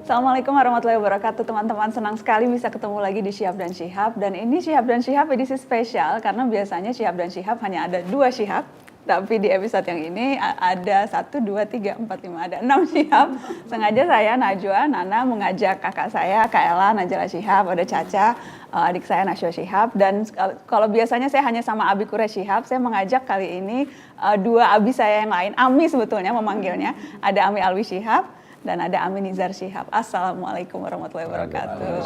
Assalamualaikum warahmatullahi wabarakatuh teman-teman, senang sekali bisa ketemu lagi di Syihab dan Syihab. Dan ini Syihab dan Syihab edisi spesial karena biasanya Syihab dan Syihab hanya ada 2 Syihab. Tapi di episode yang ini ada 1, 2, 3, 4, 5, ada 6 Syihab. Sengaja saya, Najwa, Nana mengajak kakak saya, Kak Ella, Najla Syihab, ada Caca, adik saya Nasyo Syihab. Dan kalau biasanya saya hanya sama Abi Quraish Syihab, saya mengajak kali ini 2 abi saya yang lain, Ami sebetulnya memanggilnya. Ada Ami Alwi Syihab dan ada Ami Nizar Syihab. Assalamualaikum warahmatullahi wabarakatuh.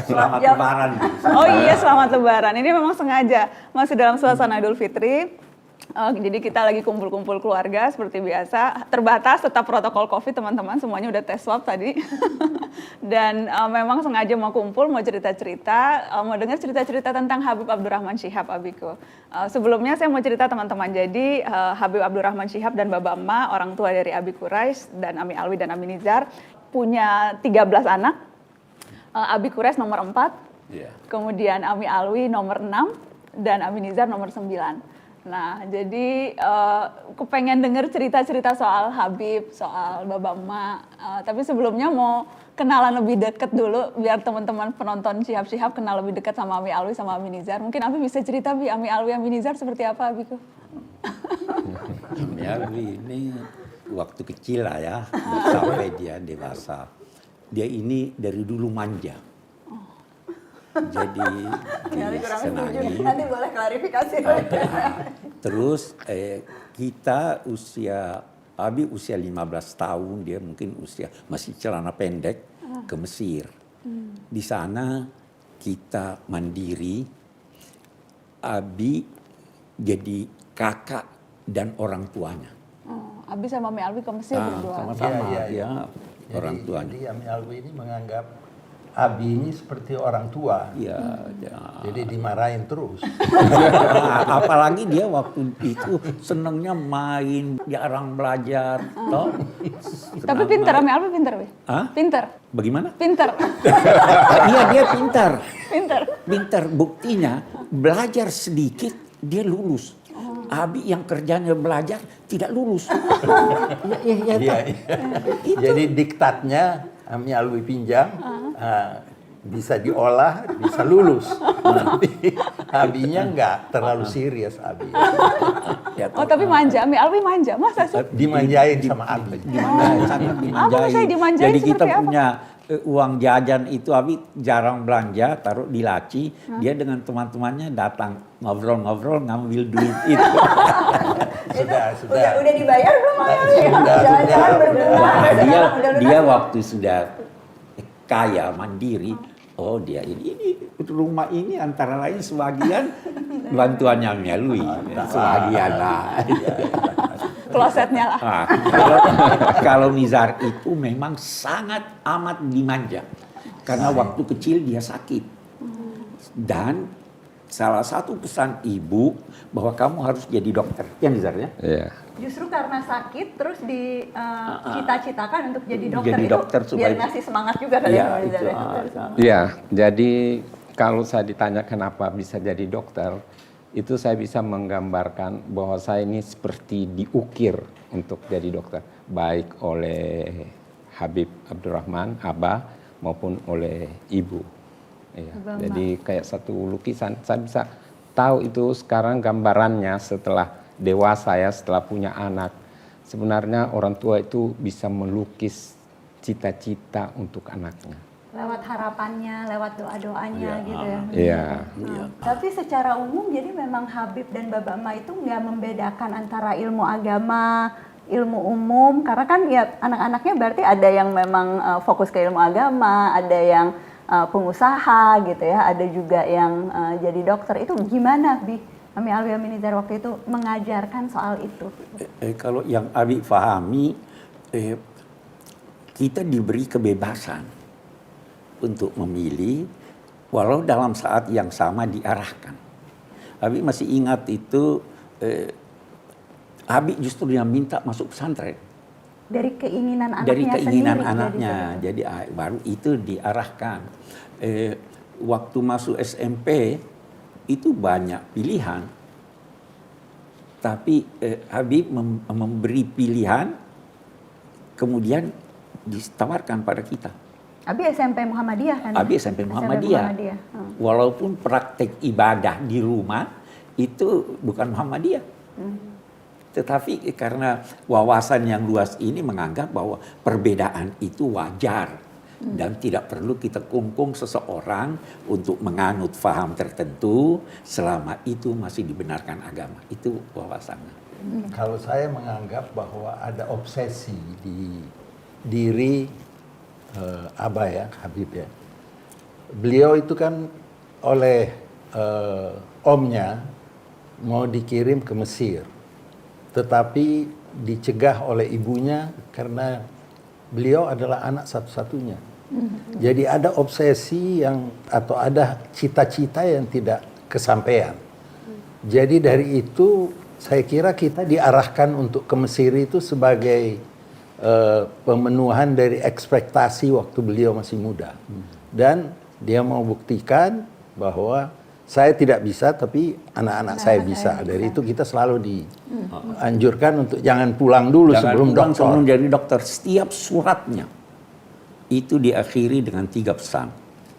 Selamat Lebaran. Oh iya, selamat Lebaran. Ini memang sengaja masih dalam suasana Idul Fitri. Jadi kita lagi kumpul-kumpul keluarga seperti biasa. Terbatas tetap protokol COVID teman-teman, semuanya udah tes swab tadi. Dan memang sengaja mau kumpul, mau cerita-cerita, mau dengar cerita-cerita tentang Habib Abdurrahman Syihab, abiku. Sebelumnya saya mau cerita teman-teman, jadi Habib Abdurrahman Syihab dan Baba Emma, orang tua dari Abi Quraish dan Ami Alwi dan Ami Nizar, punya 13 anak. Abi Quraish nomor 4, kemudian Ami Alwi nomor 6, dan Ami Nizar nomor 9. Nah, jadi kepengen denger cerita-cerita soal Habib, soal Baba Emma. Tapi sebelumnya mau kenalan lebih dekat dulu, biar teman-teman penonton Syihab kenal lebih dekat sama Ami Alwi sama Ami Nizar. Mungkin Abi bisa cerita, Bi, Ami Alwi, Ami Nizar seperti apa, Abiku? Ami Alwi ini waktu kecil lah ya, sampai dia dewasa. Dia ini dari dulu manja. Jadi disenangi. Nanti boleh klarifikasi. Terus kita Abi usia 15 tahun, dia mungkin masih celana pendek ke Mesir. Di sana kita mandiri. Abi jadi kakak dan orang tuanya. Abi sama Ami Alwi ke Mesir berdua. Sama-sama ya, orang tuanya. Jadi Ami Alwi ini menganggap Abi ini seperti orang tua. Ya. Jadi dimarahin terus. Apalagi dia waktu itu senengnya main, jarang belajar. Toh? Tapi pintar, Ami Alwi pintar, Bi? Hah? Pintar. Bagaimana? Pintar. Iya, dia pintar. Pintar. Pintar, buktinya belajar sedikit dia lulus. Abi yang kerjanya belajar tidak lulus. Iya. Jadi diktatnya Ami Alwi pinjam, bisa diolah, bisa lulus. Tapi Abinya enggak terlalu serius Abi. Oh, tapi manja, Ami Alwi manja, masa sih? Dimanjain sama Abi. Sangat Apa saya dimanjain Jadi kita seperti apa? punya uang jajan itu, Abi jarang belanja, taruh di laci. Dia dengan teman-temannya datang ngobrol-ngobrol ngambil duit itu. Sudah. Udah dibayar belum, Ami Alwi? Sudah. Nah, dia waktu sudah kaya mandiri, oh dia ini rumah ini antara lain sebagian bantuannya Ami Alwi, sebagian lah. Klosetnya lah. Nah, kalau Nizar itu memang sangat amat dimanja karena waktu kecil dia sakit dan salah satu pesan ibu bahwa kamu harus jadi dokter, ya Nizar ya. Iya. Justru karena sakit terus dicita-citakan untuk jadi dokter, Jadi itu dokter biar supaya- ngasih semangat juga kali Iya, ya. itu, Iya, jadi kalau saya ditanya kenapa bisa jadi dokter, itu saya bisa menggambarkan bahwa saya ini seperti diukir untuk jadi dokter, baik oleh Habib Abdurrahman, Abah, maupun oleh Ibu. Iya, jadi kayak satu lukisan, saya bisa tahu itu sekarang gambarannya setelah dewasa ya, setelah punya anak. Sebenarnya orang tua itu bisa melukis cita-cita untuk anaknya. Lewat harapannya, lewat doa-doanya gitu ya. Iya. Tapi secara umum jadi memang Habib dan Baba Emma itu nggak membedakan antara ilmu agama, ilmu umum, karena kan ya anak-anaknya berarti ada yang memang fokus ke ilmu agama, ada yang pengusaha gitu ya, ada juga yang jadi dokter. Itu gimana, Bi? Ami Alwi, Ami Nizar waktu itu mengajarkan soal itu. Kalau yang Abi pahami, kita diberi kebebasan untuk memilih, walau dalam saat yang sama diarahkan. Abi masih ingat itu, Abi justru yang minta masuk pesantren. Dari keinginan anaknya Dari keinginan sendiri, anaknya, jadi baru itu diarahkan. Waktu masuk SMP, itu banyak pilihan. Tapi Habib memberi pilihan, kemudian ditawarkan pada kita. Abi SMP Muhammadiyah kan? Abi SMP Muhammadiyah. Walaupun praktek ibadah di rumah itu bukan Muhammadiyah. Tetapi karena wawasan yang luas ini menganggap bahwa perbedaan itu wajar dan tidak perlu kita kungkung seseorang untuk menganut faham tertentu selama itu masih dibenarkan agama. Itu wawasannya. Kalau saya menganggap bahwa ada obsesi di diri Abah ya, Habib ya. Beliau itu kan oleh omnya mau dikirim ke Mesir. Tetapi dicegah oleh ibunya karena beliau adalah anak satu-satunya. Jadi ada obsesi atau ada cita-cita yang tidak kesampaian. Jadi dari itu saya kira kita diarahkan untuk ke Mesir itu sebagai pemenuhan dari ekspektasi waktu beliau masih muda. Dan dia mau buktikan bahwa saya tidak bisa, tapi anak-anak saya bisa. Dari itu kita selalu dianjurkan untuk jangan pulang dulu sebelum dokter. Sebelum jadi dokter, setiap suratnya itu diakhiri dengan 3 pesan.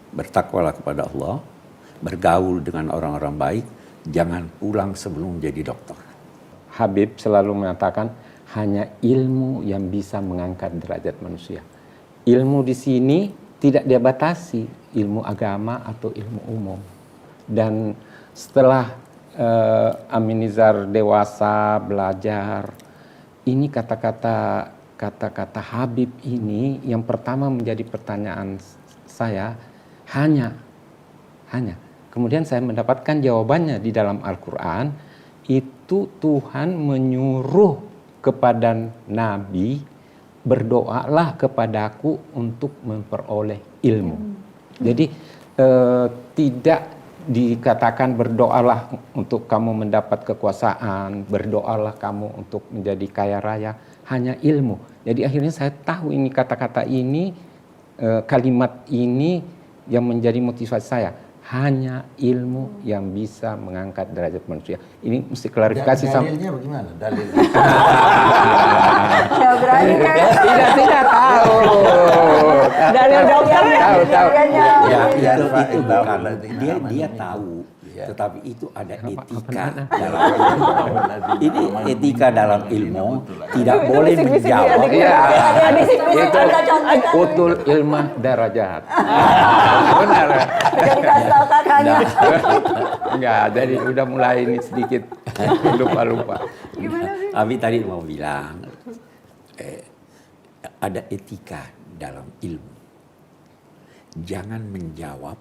Bertakwalah kepada Allah, bergaul dengan orang-orang baik, jangan pulang sebelum jadi dokter. Habib selalu mengatakan hanya ilmu yang bisa mengangkat derajat manusia. Ilmu di sini tidak dia batasi, ilmu agama atau ilmu umum. Dan setelah Amin Nizar dewasa, belajar, ini kata-kata Habib ini yang pertama menjadi pertanyaan saya hanya. Kemudian saya mendapatkan jawabannya di dalam Al-Quran, itu Tuhan menyuruh kepada Nabi, berdoalah kepadaku untuk memperoleh ilmu. Jadi tidak dikatakan berdoalah untuk kamu mendapat kekuasaan, berdoalah kamu untuk menjadi kaya raya, hanya ilmu. Jadi akhirnya saya tahu ini kata-kata ini, kalimat ini yang menjadi motivasi saya. Hanya ilmu yang bisa mengangkat derajat manusia. Ini mesti klarifikasi sama. Dalilnya bagaimana? Dalilnya. Ya berani kan? Tidak tahu. Dalil dokternya. Tahu. Ya, Ya, itu Pak, bukan. Ilmu. Dia tahu. Ya. Tetapi itu ada etika mana? dalam ilmu. Ini etika dalam ilmu tidak boleh bisik-bisik menjawab. dia, Iya. Ada bisik-bisik, Itu ada contekan. utul ilmah darajat. Benar. Jadi kasih tahu kakaknya. Enggak, jadi udah mulai ini sedikit lupa-lupa. Abi tadi mau bilang ada etika dalam ilmu. Jangan menjawab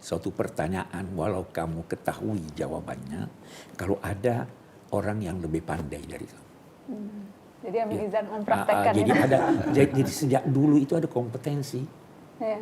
suatu pertanyaan walau kamu ketahui jawabannya kalau ada orang yang lebih pandai dari kamu. Jadi Amin Nizar mempraktekkan Jadi ini. jadi sejak dulu itu ada kompetensi. Ya.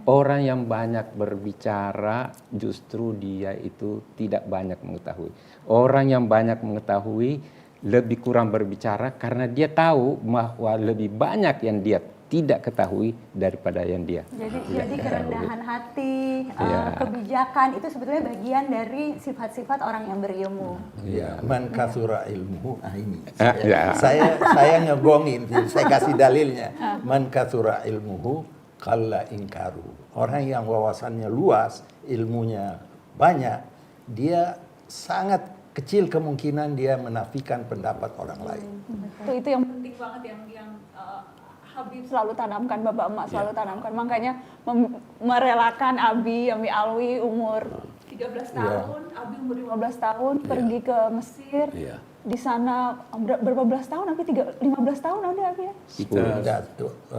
Orang yang banyak berbicara justru dia itu tidak banyak mengetahui. Orang yang banyak mengetahui lebih kurang berbicara karena dia tahu bahwa lebih banyak yang dia tidak ketahui daripada yang dia. Jadi kerendahan hati, Iya. kebijakan itu sebetulnya bagian dari sifat-sifat orang yang berilmu. Ya, man katsura ilmuhu. Nah ini. Ya. Saya ngegongin, saya kasih dalilnya. Man katsura ilmuhu qalla ingkaru. Orang yang wawasannya luas, ilmunya banyak, dia sangat kecil kemungkinan dia menafikan pendapat orang lain. Itu yang penting banget yang Habib selalu tanamkan, Bapak Emak selalu tanamkan. Makanya merelakan Abi Alwi umur 13 tahun, Abi umur 15 tahun pergi ke Mesir. Iya. Di sana berapa belas tahun? Abi 15 tahun ada Abi ya? Kita 10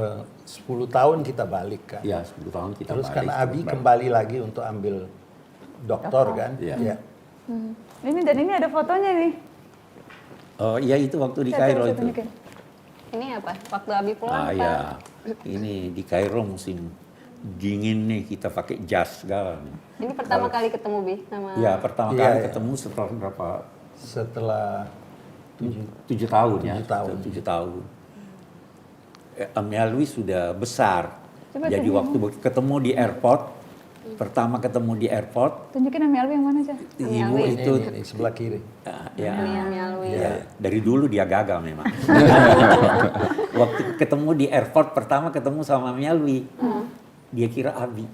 tahun kita balik kan. Ya, 10 tahun kita Terus balik. karena Abi kembali lagi untuk ambil doktor kan. Iya. Ya. Ini ada fotonya nih. Oh iya, itu waktu di Saya Kairo itu. tunjukin. Ini apa? Waktu Abi pulang apa? Ya. Ini di Kairo musim dingin nih, kita pakai jas segala nih. Ini pertama kali ketemu Bi sama Ya, pertama Iya, kali iya. ketemu setelah berapa? Setelah 7 tahun ya. 7 tahun. 7 tahun. Ami Alwi sudah besar. Coba Jadi tunjukin. waktu ketemu di airport, pertama ketemu di airport, Tunjukin Ami Alwi yang mana aja? ibu Alwi. itu ini sebelah kiri. Ya. Ini Ami Alwi. Ya, dari dulu dia gagal memang. Waktu ketemu di airport pertama ketemu sama Ami Alwi, dia kira Abi.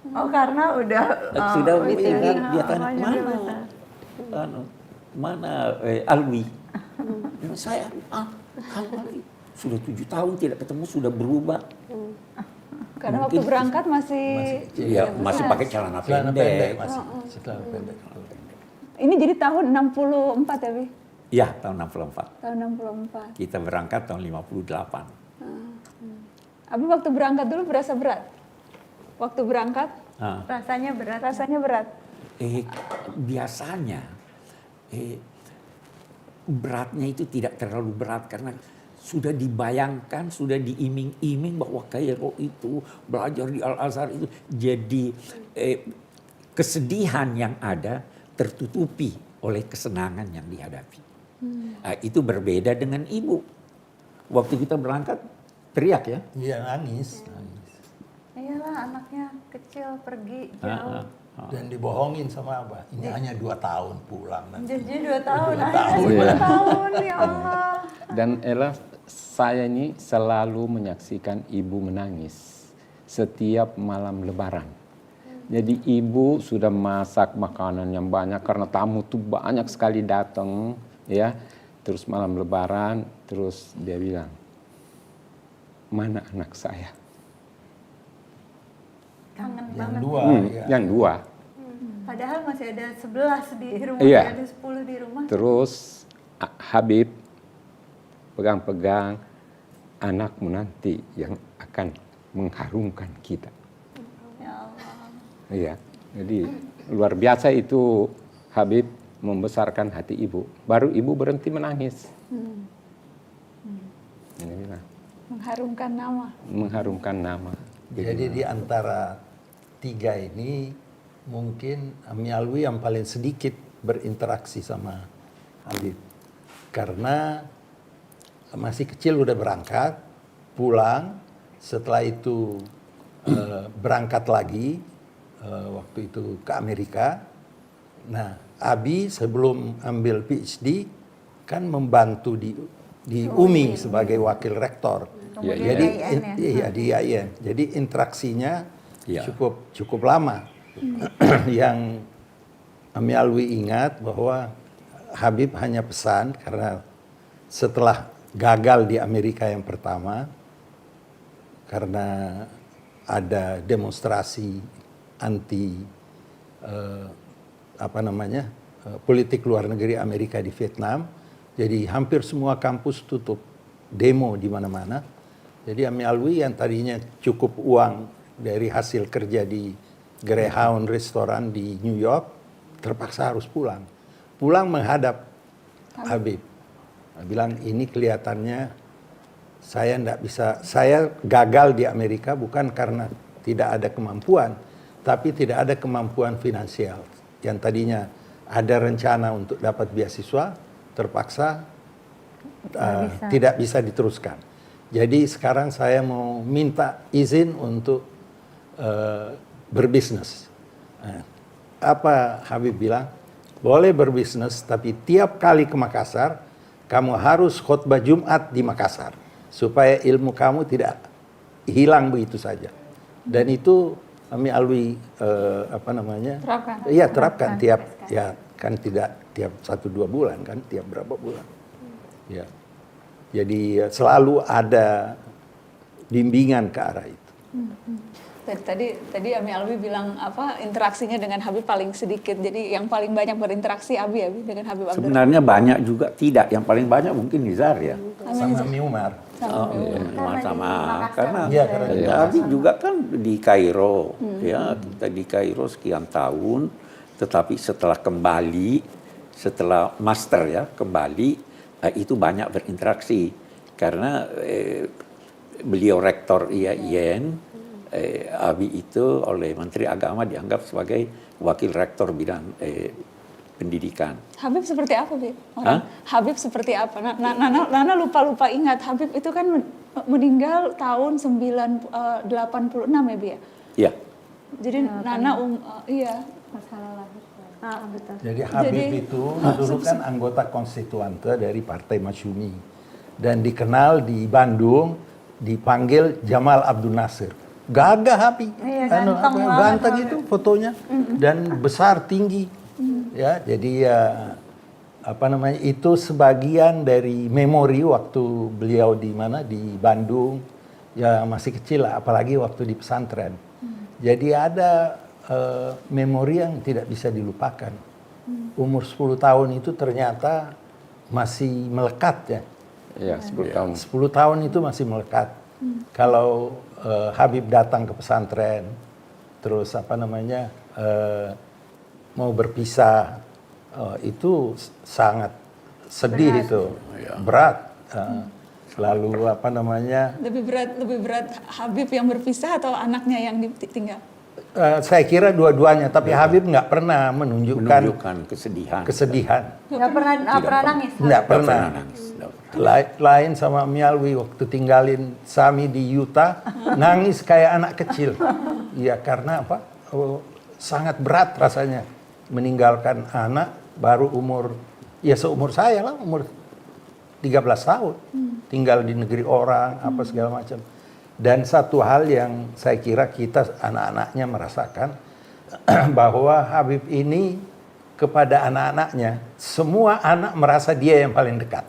Oh karena udah Sudah lebih ya, tinggi. dia tanya namanya dia mana, besar. mana Alwi? Saya Alwi. Sudah 7 tahun tidak ketemu, sudah berubah. Karena waktu berangkat masih Iya, masih pakai celana Celana pendek pendek. masih. Celana pendek. ini jadi tahun 64 ya, Bi? Ya, tahun 64. Tahun 64. Kita berangkat tahun 58. Abi waktu berangkat dulu berasa berat? Waktu berangkat Ah. Rasanya berat. rasanya berat? Biasanya beratnya itu tidak terlalu berat karena sudah dibayangkan, sudah diiming-iming bahwa Kairo itu belajar di Al-Azhar itu jadi kesedihan yang ada tertutupi oleh kesenangan yang dihadapi. Itu berbeda dengan ibu. Waktu kita berangkat teriak ya. Iya nangis. Iyalah anaknya kecil pergi jauh. Dan dibohongin sama Abah. Ini hanya 2 tahun pulang. Nanti. Jadi 2 tahun, Dua akhirnya tahun. 2 Iya. tahun ya Allah. Dan Ella, saya ini selalu menyaksikan ibu menangis setiap malam lebaran. Jadi ibu sudah masak makanan yang banyak karena tamu tuh banyak sekali datang, ya. Terus malam lebaran, terus dia bilang, mana anak saya? Kangen Yang banget. 2 ya. Yang 2. Padahal masih ada 11 di rumah, Iya. ada 10 di rumah. Terus Habib pegang-pegang anakmu nanti yang akan mengharumkan kita. Ya Allah. Iya, jadi luar biasa itu Habib membesarkan hati ibu. Baru ibu berhenti menangis. Ini bilang, Mengharumkan nama. mengharumkan nama. Jadi di antara 3 ini mungkin Ami Alwi yang paling sedikit berinteraksi sama Habib. Karena masih kecil udah berangkat, pulang, setelah itu berangkat lagi, waktu itu ke Amerika. Nah, Abi sebelum ambil PhD kan membantu di UMI sebagai wakil rektor. Iya, Kemudian Jadi IAIN ya. iya di IAIN. Jadi interaksinya Iya. cukup lama. Yang Ami Alwi ingat bahwa Habib hanya pesan karena setelah gagal di Amerika yang pertama karena ada demonstrasi anti politik luar negeri Amerika di Vietnam. Jadi hampir semua kampus tutup, demo di mana-mana. Jadi Ami Alwi yang tadinya cukup uang dari hasil kerja di Greyhound restoran di New York, terpaksa harus pulang. Pulang menghadap Habib. Bilang ini kelihatannya saya enggak bisa, saya gagal di Amerika bukan karena tidak ada kemampuan, tapi tidak ada kemampuan finansial. Yang tadinya ada rencana untuk dapat beasiswa, terpaksa tidak bisa diteruskan. Jadi sekarang saya mau minta izin untuk berbisnis. Nah, apa Habib bilang? Boleh berbisnis, tapi tiap kali ke Makassar, kamu harus khutbah Jumat di Makassar. Supaya ilmu kamu tidak hilang begitu saja. Dan itu Ami Alwi Terapkan. Iya terapkan tiap ya kan tidak tiap 1-2 bulan kan tiap berapa bulan. Ya. Jadi selalu ada bimbingan ke arah itu. Tadi Ami Alwi bilang interaksinya dengan Habib paling sedikit. Jadi yang paling banyak berinteraksi Abi dengan Habib Abdurrahman. Sebenarnya banyak juga tidak. Yang paling banyak mungkin Nizar ya. Sama Mi Umar. Karena Iya, karena di Abi juga kan di Kairo, ya kita di Kairo sekian tahun, tetapi setelah kembali, setelah master ya kembali, itu banyak berinteraksi karena beliau rektor IAIN, Abi itu oleh Menteri Agama dianggap sebagai wakil rektor bidang pendidikan. Habib seperti apa, Bi? Hah? Habib seperti apa? Nana lupa ingat. Habib itu kan meninggal tahun 86 ya, Bi ya? Iya. Jadi Nana iya. Masalah lahir. Betul. Jadi Habib Jadi- itu dulu kan anggota konstituante dari Partai Masyumi dan dikenal di Bandung dipanggil Jamal Abdul Nasir. Gagah Habib, Iya, ganteng banget ganteng Habib. itu fotonya dan besar tinggi, ya. Jadi ya apa namanya itu sebagian dari memori waktu beliau di mana di Bandung ya masih kecil lah, apalagi waktu di pesantren. Jadi ada memori yang tidak bisa dilupakan. Umur 10 tahun itu ternyata masih melekat ya. Iya, 10 tahun. 10 tahun itu masih melekat. Kalau Habib datang ke pesantren, terus apa namanya mau berpisah, itu sangat sedih itu, berat. Lalu apa namanya? Lebih berat Habib yang berpisah atau anaknya yang ditinggal? Saya kira dua-duanya, tapi Habib nggak pernah menunjukkan Menunjukkan kesedihan. Nggak pernah nangis. Nggak pernah. nangis. Nggak pernah. Lain sama Mialwi waktu tinggalin Sami di Utah, nangis kayak anak kecil. Iya, karena apa? Sangat berat rasanya meninggalkan anak baru umur, ya seumur saya lah, umur 13 tahun. Tinggal di negeri orang, apa segala macam. Dan satu hal yang saya kira kita anak-anaknya merasakan, bahwa Habib ini kepada anak-anaknya, semua anak merasa dia yang paling dekat.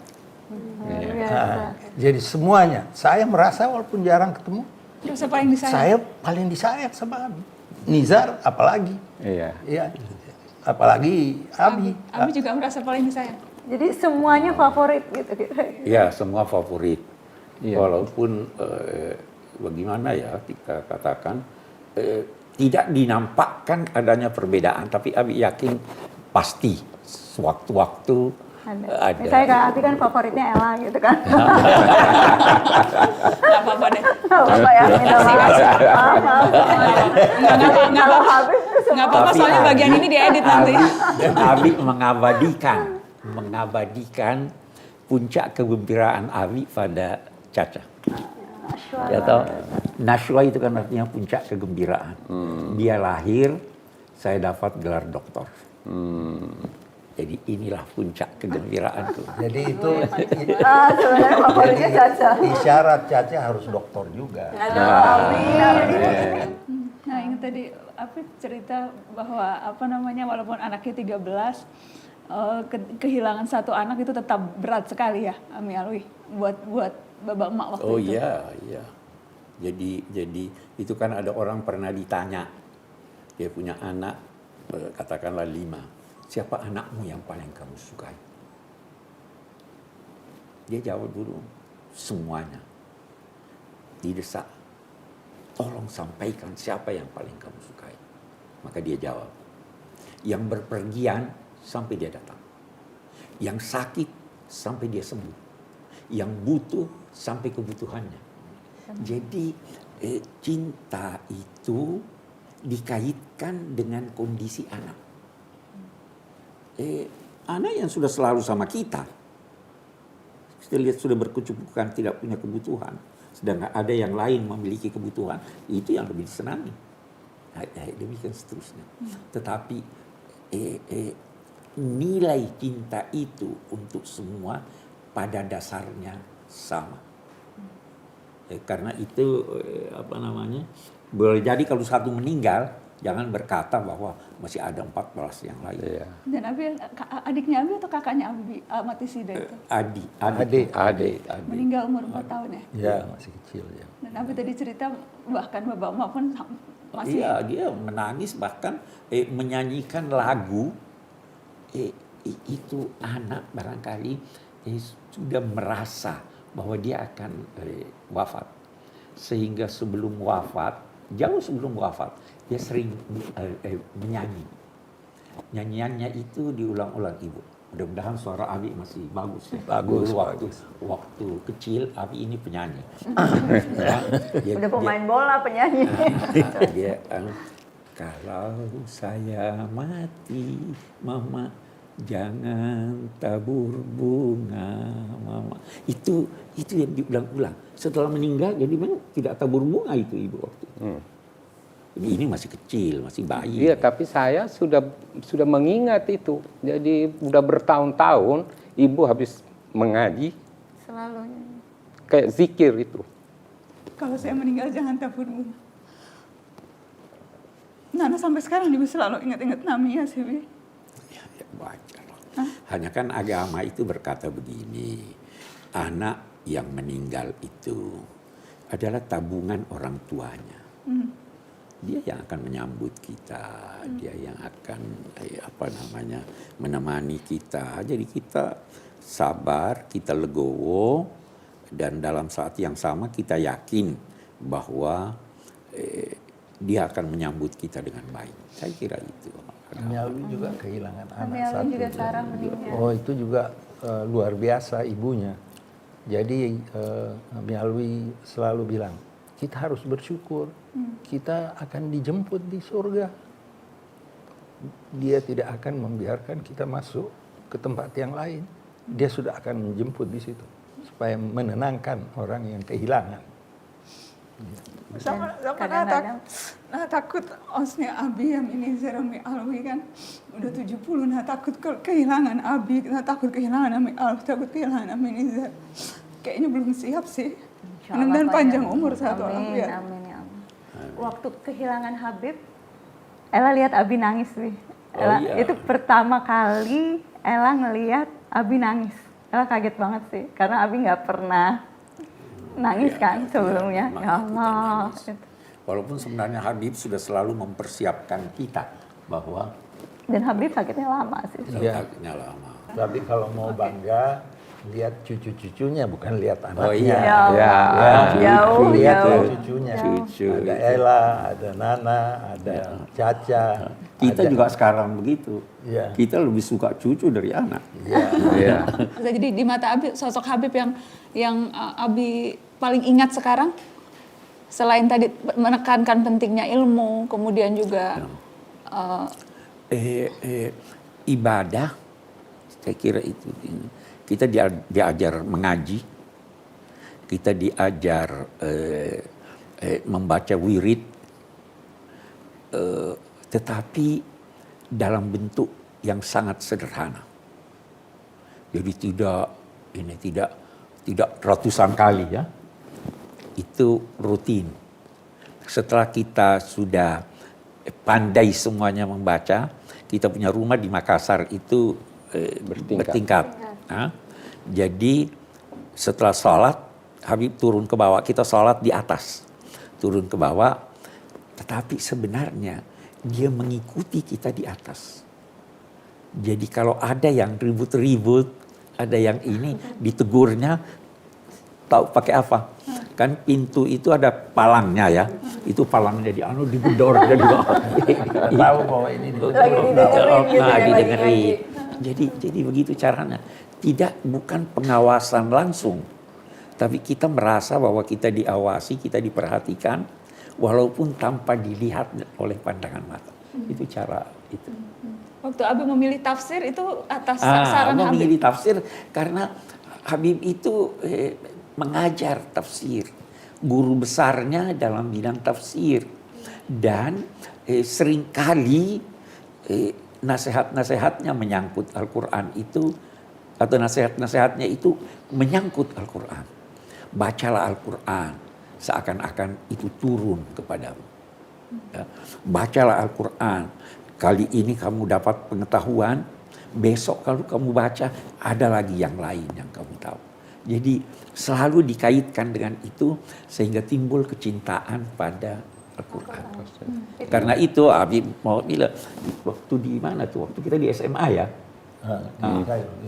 Nah, jadi semuanya, saya merasa walaupun jarang ketemu, Terus paling disayang? saya paling disayang sama Abi. Nizar apalagi, Iya. ya, apalagi Abi. Abi juga merasa paling disayang. Jadi semuanya favorit gitu. Ya, semua favorit. Iya. Walaupun bagaimana ya kita katakan tidak dinampakkan adanya perbedaan, tapi Abi yakin pasti sewaktu-waktu ada. Misalnya Kak Abi kan favoritnya Ella gitu kan. Gak apa-apa deh. Nggak apa-apa ya, minta maaf. Kalau Habib tuh Nggak apa-apa, Tapi soalnya bagian ini diedit nanti. Abi mengabadikan puncak kegembiraan Abi pada Caca. Ya toh, Nashwa itu kan artinya puncak kegembiraan. Dia lahir, saya dapat gelar doktor. Jadi inilah puncak kegembiraan tuh. Jadi itu sebenarnya favoritnya Caca. isyarat Caca harus dokter juga. Nah, ini tadi Abi cerita bahwa apa namanya, walaupun anaknya 13, kehilangan satu anak itu tetap berat sekali ya, Ami Alwi, buat Bapak Emak waktu Oh itu. iya, iya. Jadi itu kan ada orang pernah ditanya, dia punya anak, katakanlah 5. Siapa anakmu yang paling kamu sukai? Dia jawab dulu, semuanya. Didesak, tolong sampaikan siapa yang paling kamu sukai. Maka dia jawab, yang berpergian sampai dia datang. Yang sakit sampai dia sembuh. Yang butuh sampai kebutuhannya. Jadi cinta itu dikaitkan dengan kondisi anak. Anak yang sudah selalu sama kita lihat sudah berkecukupan, tidak punya kebutuhan, sedangkan ada yang lain memiliki kebutuhan, itu yang lebih disenangi. Demikian seterusnya. Tetapi nilai cinta itu untuk semua pada dasarnya sama. Karena itu apa namanya, boleh jadi kalau satu meninggal, jangan berkata bahwa masih ada 14 yang lain. Iya. Dan Abi, adiknya Abi atau kakaknya Abi, Mati Sida itu? Adik. Meninggal umur 4 tahun ya? Ya, masih kecil ya. Dan Abi tadi cerita bahkan Bapak Emak pun masih... Iya, dia menangis bahkan menyanyikan lagu. Itu anak barangkali sudah merasa bahwa dia akan wafat. Sehingga sebelum wafat, jauh sebelum wafat, dia sering menyanyi. Nyanyiannya itu diulang-ulang ibu. Mudah-mudahan suara Abi masih bagus ya. Bagus, Dulu waktu kecil Abi ini penyanyi. Ya, Udah pemain bola, penyanyi. dia kalau saya mati, mama jangan tabur bunga, mama. Itu yang diulang-ulang. Setelah meninggal, jadi memang tidak tabur bunga itu ibu waktu itu. Ini masih kecil, masih bayi. Iya, tapi saya sudah mengingat itu. Jadi udah bertahun-tahun ibu habis mengaji Selalu. kayak zikir itu. Kalau saya meninggal jangan telepon Bunda. Nana sampai sekarang juga selalu ingat-ingat Namia sih, Bi. Ya, wajar. Hanya kan agama itu berkata begini, anak yang meninggal itu adalah tabungan orang tuanya. Dia yang akan menyambut kita, dia yang akan menemani kita. Jadi kita sabar, kita legowo, dan dalam saat yang sama kita yakin bahwa dia akan menyambut kita dengan baik. Saya kira itu. Mialwi juga kehilangan anak Mialwi satu. juga sekarang meninggal. Oh, itu juga luar biasa ibunya. Jadi Mialwi selalu bilang, kita harus bersyukur. Kita akan dijemput di surga. Dia tidak akan membiarkan kita masuk ke tempat yang lain. Dia sudah akan menjemput di situ supaya menenangkan orang yang kehilangan. Sama kadang-kadang nah takut osnya Abi yang ini Jeremy Alwi kan udah 70, nah takut kehilangan Abi, nah takut kehilangan Ami Alwi, takut kehilangan Ami Nizar. Kayaknya belum siap sih. Insya Allah Mudah-mudahan panjang panjang. umur satu orang Amin, ya. amin ya Allah. Waktu kehilangan Habib, Ella lihat Abi nangis, Wi. Ella, iya. itu pertama kali Ella ngelihat Abi nangis. Ella kaget banget sih, karena Abi nggak pernah nangis kan sebelumnya. makanya Ya kita Allah. nangis. Walaupun sebenarnya Habib sudah selalu mempersiapkan kita bahwa Dan Habib sakitnya lama sih. Iya. sakitnya lama. Tapi kalau mau bangga, lihat cucu-cucunya, bukan lihat anaknya. Oh iya. Ya Allah. Ya, Jauh, lihat jauh. cucunya. Cucu Ada itu. Ella, ada Nana, ada Caca. Kita ada- juga sekarang begitu. Iya. Kita lebih suka cucu dari anak. Iya. Iya. Jadi di mata Abi sosok Habib yang Abi paling ingat sekarang selain tadi menekankan pentingnya ilmu, kemudian juga Ibadah, saya kira itu. Kita diajar mengaji, kita diajar membaca wirid, tetapi dalam bentuk yang sangat sederhana. Jadi tidak ratusan kali ya. Itu rutin. Setelah kita sudah pandai semuanya membaca, kita punya rumah di Makassar itu bertingkat. Nah, jadi setelah sholat, Habib turun ke bawah, kita sholat di atas. Turun ke bawah, tetapi sebenarnya dia mengikuti kita di atas. Jadi kalau ada yang ribut-ribut, ada yang ini, ditegurnya, tahu pakai apa? Kan pintu itu ada palangnya ya. Itu palangnya digedor jadi Kita tahu bahwa ini Lagi didengerin gitu ya, lagi didengerin. ngaji. Jadi begitu caranya. Bukan pengawasan langsung, tapi kita merasa bahwa kita diawasi, kita diperhatikan, walaupun tanpa dilihat oleh pandangan mata. Itu cara itu. waktu Abi memilih tafsir itu atas saran Habib. Memilih tafsir karena Habib itu mengajar tafsir, guru besarnya dalam bidang tafsir, dan seringkali nasihat-nasihatnya menyangkut Al-Quran itu, atau nasihat-nasihatnya itu menyangkut Al-Quran. Bacalah Al-Quran seakan-akan itu turun kepadamu. Ya. Bacalah Al-Quran. Kali ini kamu dapat pengetahuan, besok kalau kamu baca ada lagi yang lain yang kamu tahu. Jadi selalu dikaitkan dengan itu sehingga timbul kecintaan pada Al-Quran. Karena itu Habib mau bilang, waktu di mana tuh? Waktu kita di SMA ya.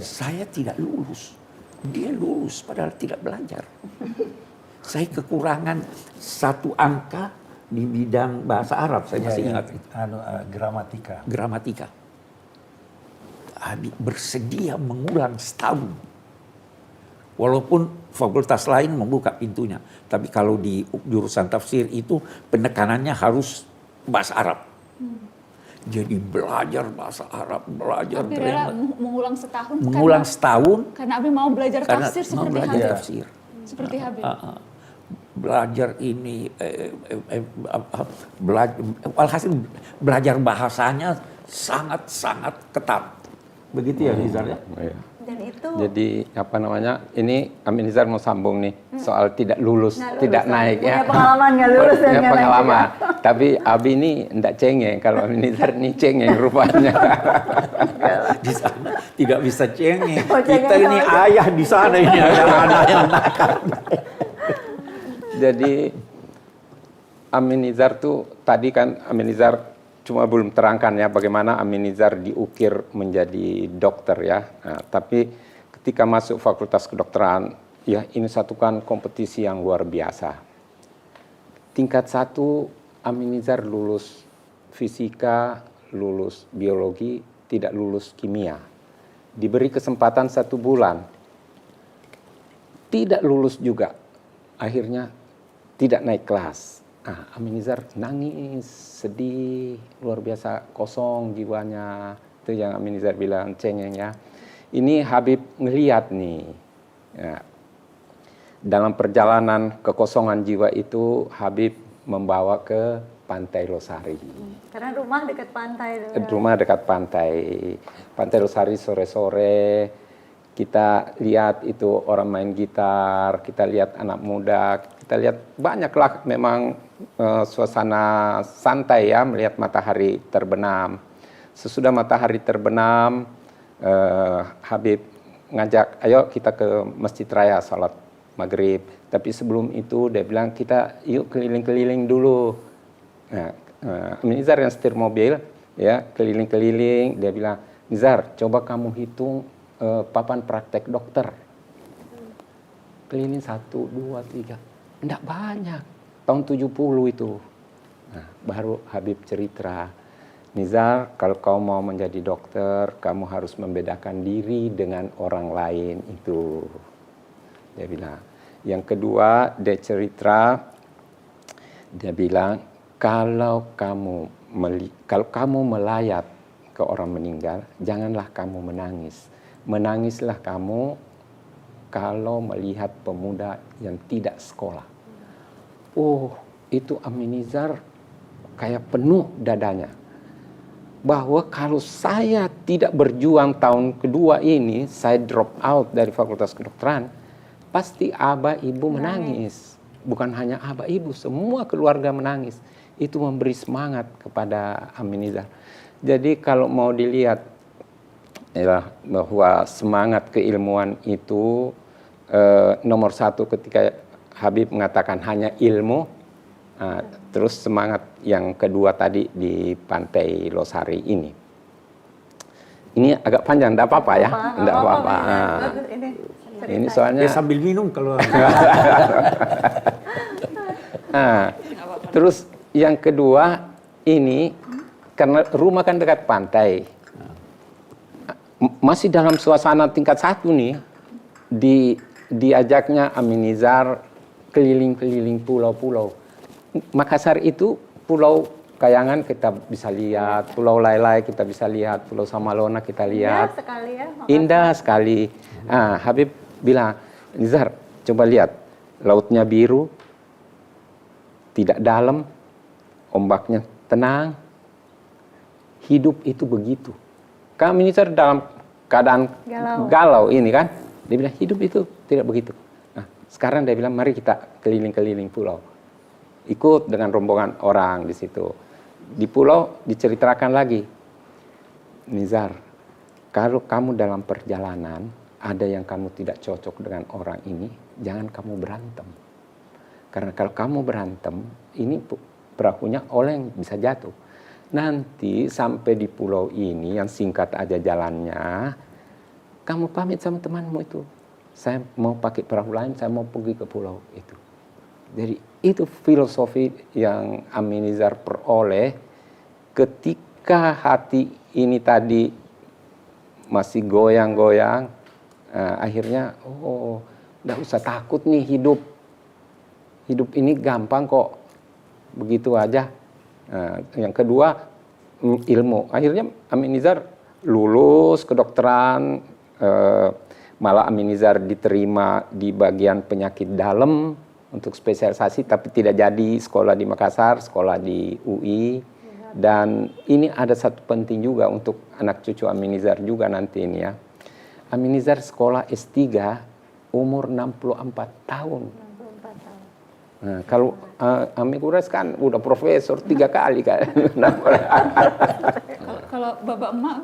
Saya tidak lulus. Dia lulus padahal tidak belajar. Saya kekurangan satu angka di bidang bahasa Arab, saya masih ingat itu. Gramatika. Gramatika. Habib bersedia mengulang setahun. Walaupun fakultas lain membuka pintunya. Tapi kalau di jurusan tafsir itu penekanannya harus bahasa Arab. Jadi belajar bahasa Arab, belajar Abi rela grammar. mengulang setahun Mengulang setahun karena Abi mau belajar karena tafsir mau seperti belajar Habib. tafsir. Seperti Habib. belajar ini, alhasil belajar bahasanya sangat-sangat ketat. Begitu ya Nizar ya? Iya. Dan itu Jadi apa namanya? Ini Amin Nizar mau sambung nih soal tidak lulus, nggak lulus, tidak naik punya ya. pengalaman nggak lulus dan Punya nggak naik pengalaman. juga. Tapi Abi ini enggak cengeng, kalau Amin Nizar ini cengeng rupanya. Di sana tidak bisa cengeng. Oh, cengeng Kita ini sama aja. ayah di sana ini ada anak yang nakal. Jadi Amin Nizar tuh tadi kan Amin Nizar cuma belum terangkan ya bagaimana Amin Nizar diukir menjadi dokter ya. Nah, tapi ketika masuk Fakultas Kedokteran ya ini satu kan kompetisi yang luar biasa. Tingkat 1 Amin Nizar lulus fisika, lulus biologi, tidak lulus kimia. Diberi kesempatan 1 bulan. Tidak lulus juga. Akhirnya tidak naik kelas. Amin Nizar nangis, sedih, luar biasa, kosong jiwanya. Itu yang Amin Nizar bilang cengeng ya. Ini Habib ngeliat nih. Ya. Dalam perjalanan kekosongan jiwa itu Habib membawa ke Pantai Losari. Karena rumah dekat pantai. Rumah dekat pantai. Pantai Losari sore-sore. Kita lihat itu orang main gitar, kita lihat anak muda, kita lihat banyaklah memang suasana santai ya melihat matahari terbenam. Sesudah matahari terbenam, Habib ngajak, ayo kita ke Masjid Raya salat maghrib. Tapi sebelum itu dia bilang kita yuk keliling-keliling dulu. Nah, Amin Nizar yang setir mobil ya keliling-keliling. Dia bilang, Nizar coba kamu hitung papan praktek dokter. Keliling 1, 2, 3. Enggak banyak. Tahun 70 itu. Nah, baru Habib cerita. Nizar, kalau kau mau menjadi dokter, kamu harus membedakan diri dengan orang lain itu. Dia bilang. Yang kedua, dia cerita, dia bilang, kalau kamu melayat ke orang meninggal, janganlah kamu menangis. Menangislah kamu kalau melihat pemuda yang tidak sekolah. Oh, itu Amin Nizar kayak penuh dadanya. Bahwa kalau saya tidak berjuang tahun kedua ini, saya drop out dari Fakultas Kedokteran, pasti abah ibu menangis. Bukan hanya abah ibu, semua keluarga menangis. Itu memberi semangat kepada Amin Nizar. Jadi kalau mau dilihat ya, bahwa semangat keilmuan itu nomor 1 ketika Habib mengatakan hanya ilmu, terus semangat yang kedua tadi di Pantai Losari ini. Ini agak panjang, enggak apa-apa ya? Enggak apa-apa. Ini soalnya Ya sambil minum kalau terus yang kedua ini karena rumah kan dekat pantai. Masih dalam suasana tingkat 1 nih, diajaknya Amin Nizar keliling-keliling pulau-pulau. Makassar itu pulau Kayangan kita bisa lihat, Pulau Lailai kita bisa lihat, Pulau Samalona kita lihat. Indah sekali ya. Indah sekali. Habib bilang, Nizar coba lihat, lautnya biru, tidak dalam, ombaknya tenang, hidup itu begitu. Kami Nizar dalam keadaan galau ini kan. Dia bilang hidup itu tidak begitu. Nah, sekarang dia bilang mari kita keliling-keliling pulau. Ikut dengan rombongan orang di situ. Di pulau diceritakan lagi. Nizar, kalau kamu dalam perjalanan ada yang kamu tidak cocok dengan orang ini, jangan kamu berantem. Karena kalau kamu berantem, ini perahunya oleng bisa jatuh. Nanti sampai di pulau ini yang singkat aja jalannya, kamu pamit sama temanmu itu. Saya mau pakai perahu lain, saya mau pergi ke pulau itu. Jadi itu filosofi yang Amin Nizar peroleh ketika hati ini tadi masih goyang-goyang. Akhirnya, nggak usah takut nih hidup. Hidup ini gampang kok, begitu aja. Yang kedua, ilmu. Akhirnya Amin Nizar lulus kedokteran, malah Amin Nizar diterima di bagian penyakit dalam untuk spesialisasi, tapi tidak jadi sekolah di Makassar, sekolah di UI. Dan ini ada satu penting juga untuk anak cucu Aminizar juga nanti ini ya. Aminizar sekolah S3 umur 64 tahun. Nah, kalau Ami Kures kan udah profesor 3 kali kan. Kalau Bapak Emak,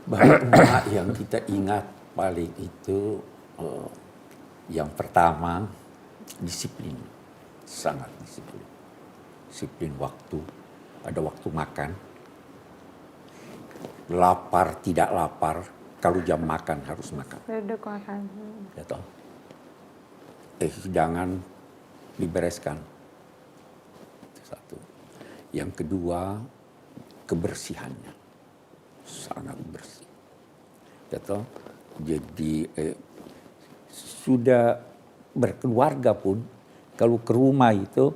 Bapak yang kita ingat paling itu yang pertama disiplin, sangat disiplin. Disiplin waktu, ada waktu makan. Lapar tidak lapar, kalau jam makan harus makan. Duduk makan. Ya toh. Jangan dibereskan. Itu satu. Yang kedua, kebersihannya. Sangat bersih. Ya toh. Jadi sudah berkeluarga pun kalau ke rumah itu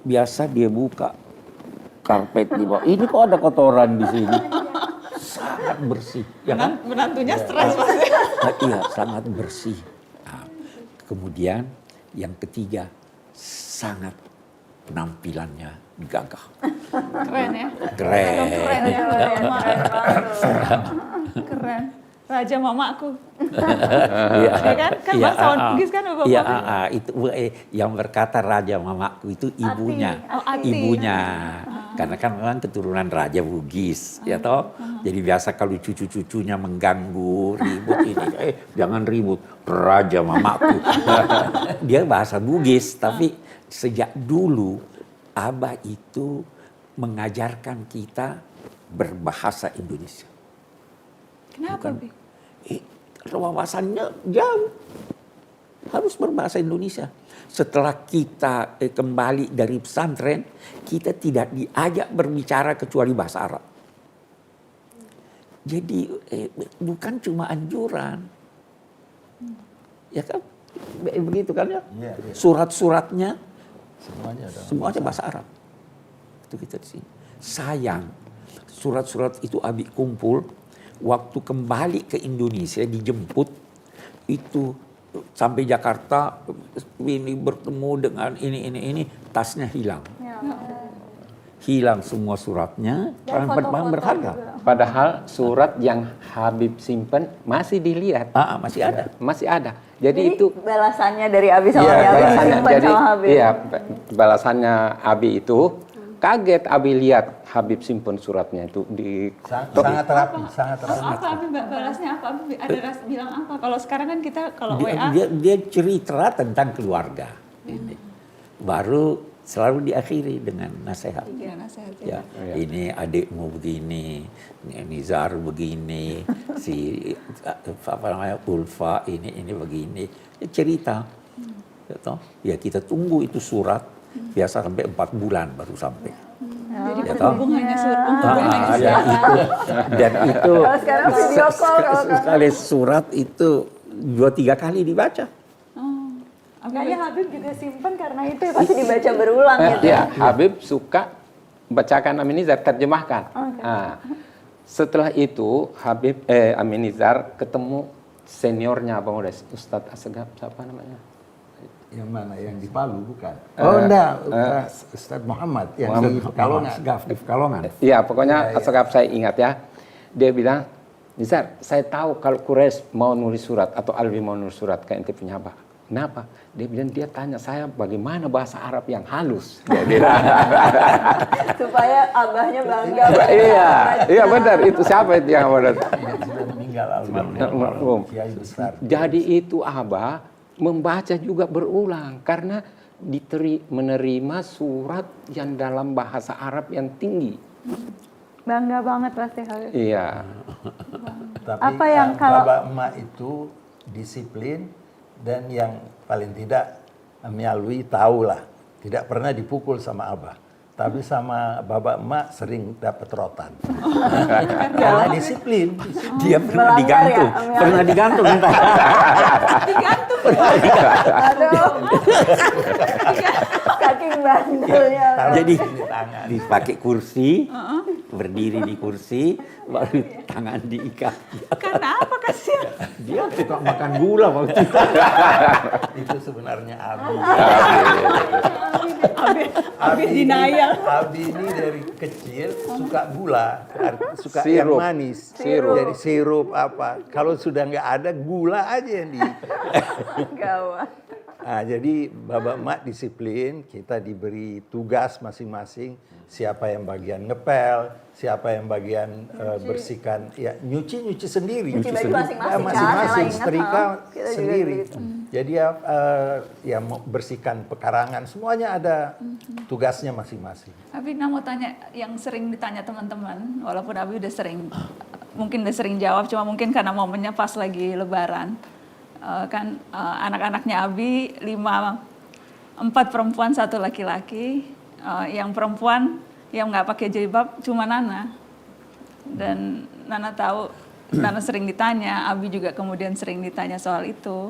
biasa dia buka karpet di bawah. Ini kok ada kotoran di sini. Sangat bersih, ya kan? menantunya stres pasti. Iya, sangat bersih. Nah, kemudian yang ketiga, sangat penampilannya gagah. Keren ya. Keren. Keren ya. Keren. Raja mamaku. Iya Ya kan? Kan bahasa Bugis kan Bapak. Iya, itu yang berkata raja mamaku itu ibunya. Ati. Ibunya. Karena kan memang keturunan raja Bugis, ya toh. Jadi biasa kalau cucu-cucunya mengganggu, ribut ini, jangan ribut, raja mamaku. Dia bahasa Bugis, tapi sejak dulu Abah itu mengajarkan kita berbahasa Indonesia. Kenapa, Bukan. Bi? Wawasannya jauh. Harus berbahasa Indonesia. Setelah kita kembali dari pesantren, kita tidak diajak berbicara kecuali bahasa Arab. Jadi bukan cuma anjuran. Ya kan? Begitu kan ya? Iya, iya. Surat-suratnya Semuanya ada. bahasa Arab. Itu kita di sini. Sayang, surat-surat itu Abi kumpul, waktu kembali ke Indonesia dijemput, itu sampai Jakarta, ini bertemu dengan ini, tasnya hilang. Hilang semua suratnya, Dan foto-foto berharga. juga. Padahal surat yang Habib simpen masih dilihat, Masih ada. masih ada. Jadi itu balasannya dari Abi sama iya, Abi balasannya. disimpan Jadi sama Habib. iya, balasannya Abi itu kaget Abi lihat Habib simpen suratnya itu di Sangat rapi, sangat rapi. Apa Abi balasnya apa? Abi ada bilang apa? Kalau sekarang kan kita kalau WA Dia cerita tentang keluarga. Ini. Baru selalu diakhiri dengan nasihat. iya nasihat Ya, ya. ini adikmu begini, Nizar begini, si apa namanya Ulfa ini begini, ya, cerita. Ya, toh? Ya kita tunggu itu surat, biasa sampai 4 bulan baru sampai. Jadi Ya, toh? hubungannya hubungannya Dan itu Kalau sekarang video call kalau nggak. sekali surat itu 2-3 kali dibaca. Kayaknya Habib juga simpan karena itu ya pasti dibaca berulang gitu. Ya, Habib suka bacakan Aminizar, terjemahkan. Nah, setelah itu Habib Aminizar ketemu seniornya Bang Odes, Ustadz Asegaf, siapa namanya? Yang mana? Yang di Palu bukan? Oh enggak, Ustadz Muhammad yang di Pekalongan. Di Pekalongan. Iya, pokoknya Asegaf saya ingat ya. Dia bilang, Nizar, saya tahu kalau Kures mau nulis surat atau Alwi mau nulis surat ke ente punya Abah. Kenapa? Dia bilang, dia tanya saya bagaimana bahasa Arab yang halus. Dia bilang. Supaya abahnya bangga. Iya benar, itu siapa itu yang benar? Sudah meninggal Almarhum. Kiai besar. Jadi itu Abah membaca juga berulang karena menerima surat yang dalam bahasa Arab yang tinggi. Bangga banget pasti Habib. Iya. Tapi Apa yang kalau- Bapak emak itu disiplin dan yang paling tidak Mialwi tahulah tidak pernah dipukul sama Abah. Tapi sama Bapak emak sering dapat rotan. Karena disiplin. Dia pernah Melanggar digantung. ya, Ami? Pernah digantung. Aduh. Saking bandelnya. Taruh Jadi di tangan. dipakai kursi, berdiri di kursi, baru tangan diikat. Karena apa kasihan? Dia suka makan gula waktu itu. Itu sebenarnya Abi. Habis denial. Abi ini dari kecil suka gula, suka Sirup. yang manis. Sirup. Jadi sirup apa? Kalau sudah nggak ada gula aja yang di. Gawat. Nah, jadi Bapak Mak disiplin, kita diberi tugas masing-masing, siapa yang bagian ngepel, siapa yang bagian bersihkan, ya nyuci sendiri. Nyuci baju masing-masing, Ya, kan? masing-masing, Yang lain, setrika kita juga sendiri. begitu. Jadi ya mau bersihkan pekarangan, semuanya ada tugasnya masing-masing. Abi mau tanya yang sering ditanya teman-teman, walaupun Abi udah sering, mungkin udah sering jawab, cuma mungkin karena momennya pas lagi Lebaran. Anak-anaknya Abi 4 perempuan 1 laki-laki. Yang perempuan yang nggak pakai jilbab cuma Nana. Dan Nana tahu, Nana sering ditanya, Abi juga kemudian sering ditanya soal itu.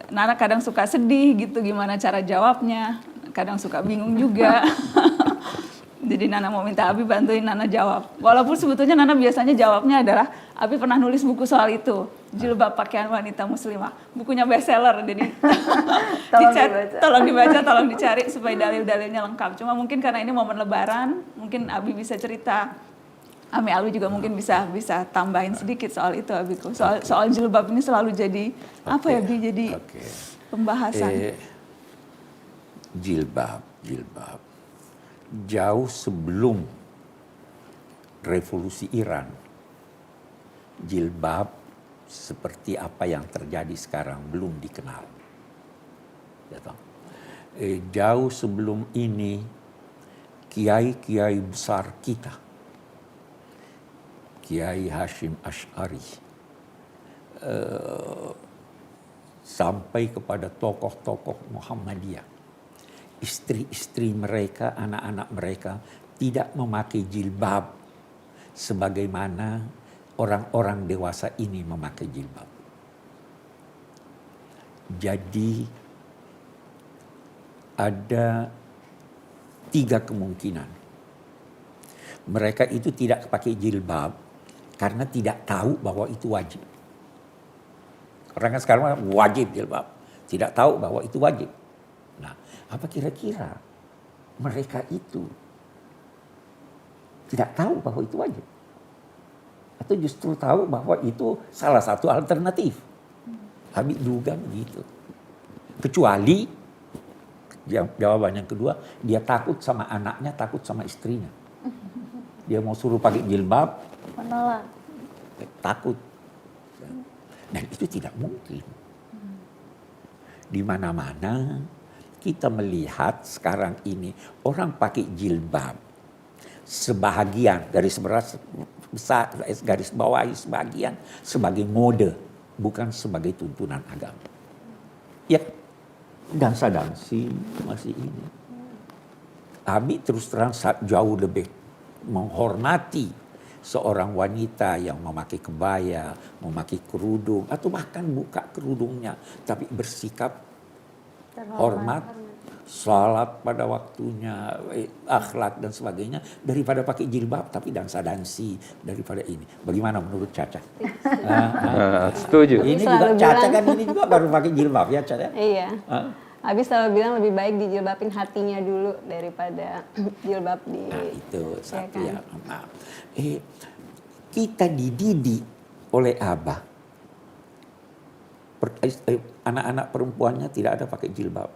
Nana kadang suka sedih gitu, gimana cara jawabnya. Kadang suka bingung juga. Jadi Nana mau minta Abi bantuin Nana jawab. Walaupun sebetulnya Nana biasanya jawabnya adalah, Abi pernah nulis buku soal itu, jilbab pakaian wanita muslimah. Bukunya bestseller, jadi tolong dibaca, tolong dicari supaya dalil-dalilnya lengkap. Cuma mungkin karena ini momen Lebaran, mungkin Abi bisa cerita. Ami Alwi juga mungkin bisa tambahin sedikit soal itu, Abiku. Soal jilbab ini selalu jadi Bi, jadi pembahasan. Jilbab. Jauh sebelum revolusi Iran, jilbab seperti apa yang terjadi sekarang belum dikenal. Jauh sebelum ini, kiai-kiai besar kita, Kiai Hashim Asy'ari, sampai kepada tokoh-tokoh Muhammadiyah, istri-istri mereka, anak-anak mereka tidak memakai jilbab sebagaimana orang-orang dewasa ini memakai jilbab. Jadi ada 3 kemungkinan. Mereka itu tidak pakai jilbab karena tidak tahu bahwa itu wajib. Orang kan sekarang wajib jilbab, tidak tahu bahwa itu wajib. Nah, apa kira-kira mereka itu tidak tahu bahwa itu wajib? Atau justru tahu bahwa itu salah satu alternatif? Habis juga begitu. Kecuali jawaban yang kedua, dia takut sama anaknya, takut sama istrinya. Dia mau suruh pakai jilbab, Menolak. takut. Dan itu tidak mungkin. Di mana-mana kita melihat sekarang ini orang pakai jilbab, sebahagian garis bawahi sebagian sebagai mode, bukan sebagai tuntunan agama. Ya, dansa-dansi masih ini. Abi terus terang jauh lebih menghormati seorang wanita yang memakai kebaya, memakai kerudung, atau bahkan buka kerudungnya, tapi bersikap hormat, salat pada waktunya, akhlak dan sebagainya, daripada pakai jilbab tapi dansa-dansi, daripada ini. Bagaimana menurut Caca? Setuju. Ini Selalu juga Caca bilang. kan ini juga baru pakai jilbab ya Caca? Iya. Abi selalu bilang lebih baik dijilbabin hatinya dulu daripada jilbab di. Nah itu satu kan? ya. Nah, kita dididik oleh Abah. Anak-anak perempuannya tidak ada pakai jilbab.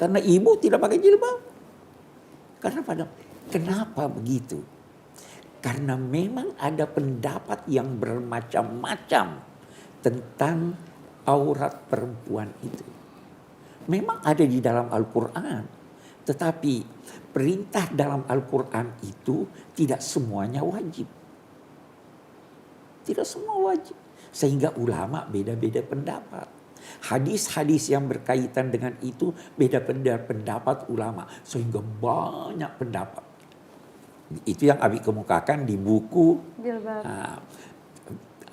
Karena ibu tidak pakai jilbab. Kenapa begitu? Karena memang ada pendapat yang bermacam-macam tentang aurat perempuan itu. Memang ada di dalam Al-Quran. Tetapi perintah dalam Al-Quran itu tidak semuanya wajib. Tidak semua wajib. Sehingga ulama beda-beda pendapat. Hadis-hadis yang berkaitan dengan itu beda-beda pendapat ulama. Sehingga banyak pendapat. Itu yang Abi kemukakan di buku. Jilbab. Nah,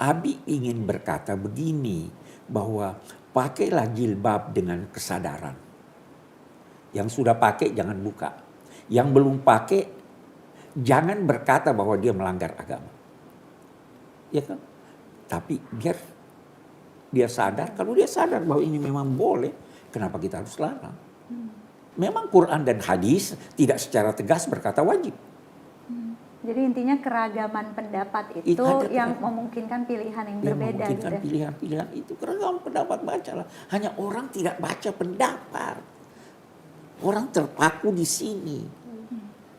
Abi ingin berkata begini, bahwa pakailah jilbab dengan kesadaran. Yang sudah pakai jangan buka. Yang belum pakai jangan berkata bahwa dia melanggar agama. Ya kan? Tapi biar dia sadar, kalau dia sadar bahwa ini memang boleh, kenapa kita harus larang? Memang Quran dan hadis tidak secara tegas berkata wajib. Jadi intinya keragaman pendapat itu Ada yang keragaman. memungkinkan pilihan yang Yang berbeda memungkinkan gitu. pilihan-pilihan itu. Keragaman pendapat bacalah. Hanya orang tidak baca pendapat. Orang terpaku di sini.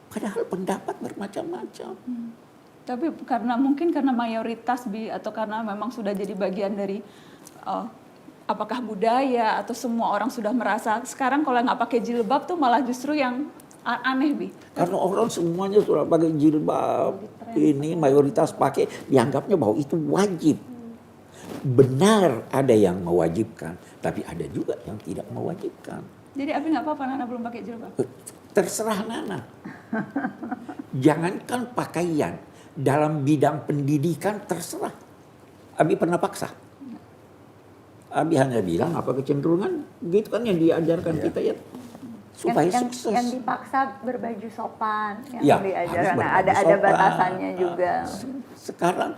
Padahal pendapat bermacam-macam. Tapi mungkin karena mayoritas atau karena memang sudah jadi bagian dari apakah budaya atau semua orang sudah merasa sekarang kalau nggak pakai jilbab tuh malah justru yang aneh Bi. Karena orang semuanya sudah pakai jilbab. Ini mayoritas pakai, dianggapnya bahwa itu wajib. Benar ada yang mewajibkan, tapi ada juga yang tidak mewajibkan. Jadi Abi nggak apa-apa Nana belum pakai jilbab. Terserah Nana. Jangankan pakaian, dalam bidang pendidikan terserah. Abi pernah paksa. Abi hanya bilang apa kecenderungan, gitu kan yang diajarkan kita ya. Supaya sukses. Yang dipaksa berbaju sopan, Ya, yang diajarkan. harus Nah, ada berbaju sopan. batasannya juga. Sekarang